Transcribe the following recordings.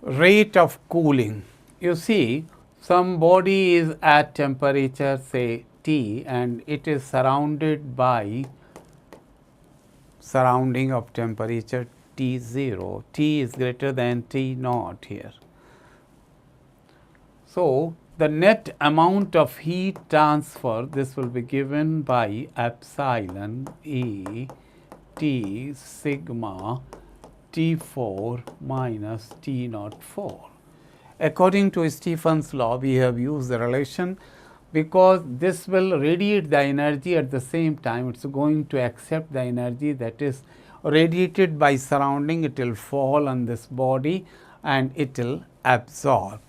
Rate of cooling. You see, some body is at temperature say T and it is surrounded by surrounding of temperature T0. T is greater than T naught here. So, the net amount of heat transfer, this will be given by epsilon E T sigma T4 minus T naught 4. According to Stephen's law, we have used the relation because this will radiate the energy at the same time. It is going to accept the energy that is radiated by surrounding. It will fall on this body and it will absorb.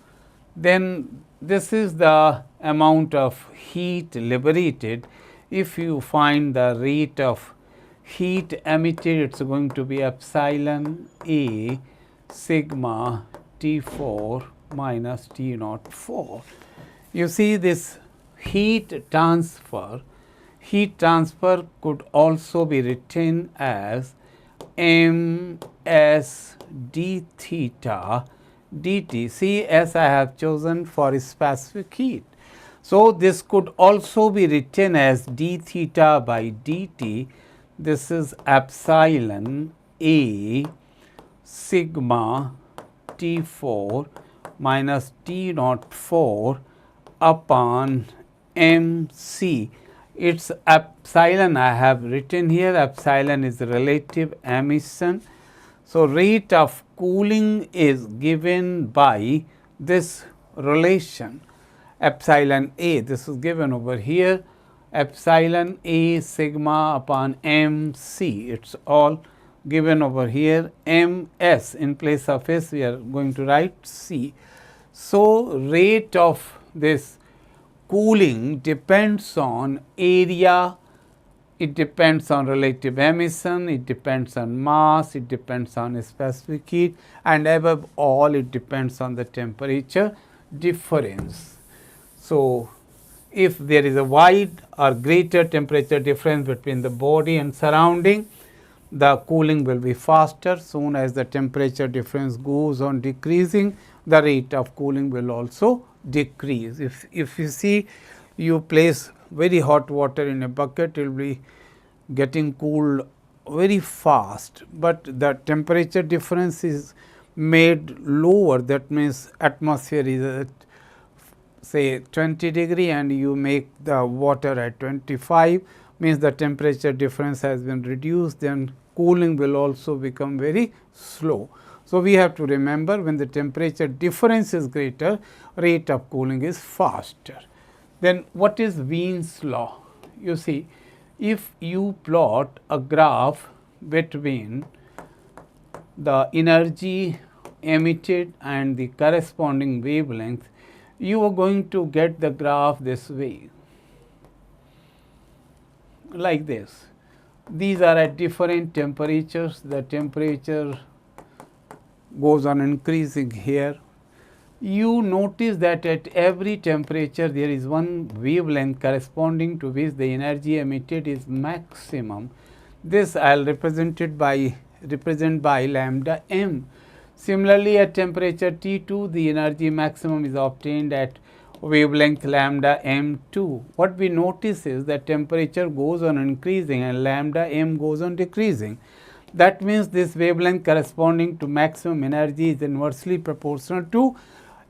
Then this is the amount of heat liberated. If you find the rate of heat emitted, it is going to be epsilon A sigma T4 minus T naught 4. You see this heat transfer could also be written as ms d theta dt. See, as I have chosen for specific heat. So, this could also be written as d theta by dt. This is epsilon A sigma T4 minus T naught 4 upon mc. It's epsilon I have written here. Epsilon is relative emission. So, rate of cooling is given by this relation epsilon A. This is given over here, epsilon A sigma upon mc. It's all given over here. ms in place of s we are going to write c. So, rate of this cooling depends on area, it depends on relative emission, it depends on mass, it depends on specific heat, and above all it depends on the temperature difference. So, if there is a wide or greater temperature difference between the body and surrounding, the cooling will be faster. Soon as the temperature difference goes on decreasing, the rate of cooling will also decrease. If you see, you place very hot water in a bucket, it will be getting cooled very fast, but the temperature difference is made lower. That means atmosphere is at say 20 degree and you make the water at 25, means the temperature difference has been reduced, then cooling will also become very slow. So, we have to remember, when the temperature difference is greater, rate of cooling is faster. Then what is Wien's law? You see, if you plot a graph between the energy emitted and the corresponding wavelength, you are going to get the graph this way, like this. These are at different temperatures. The temperature goes on increasing here. You notice that at every temperature there is one wavelength corresponding to which the energy emitted is maximum. This I will represent by lambda m. Similarly, at temperature T2, the energy maximum is obtained at wavelength lambda m2. What we notice is that temperature goes on increasing and lambda m goes on decreasing. That means this wavelength corresponding to maximum energy is inversely proportional to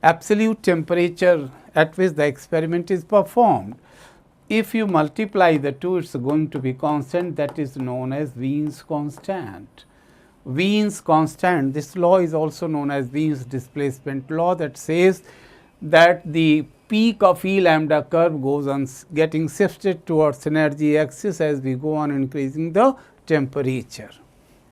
absolute temperature at which the experiment is performed. If you multiply the two, it is going to be constant, that is known as Wien's constant. Wien's constant, this law is also known as Wien's displacement law, that says that the peak of E lambda curve goes on getting shifted towards energy axis as we go on increasing the temperature.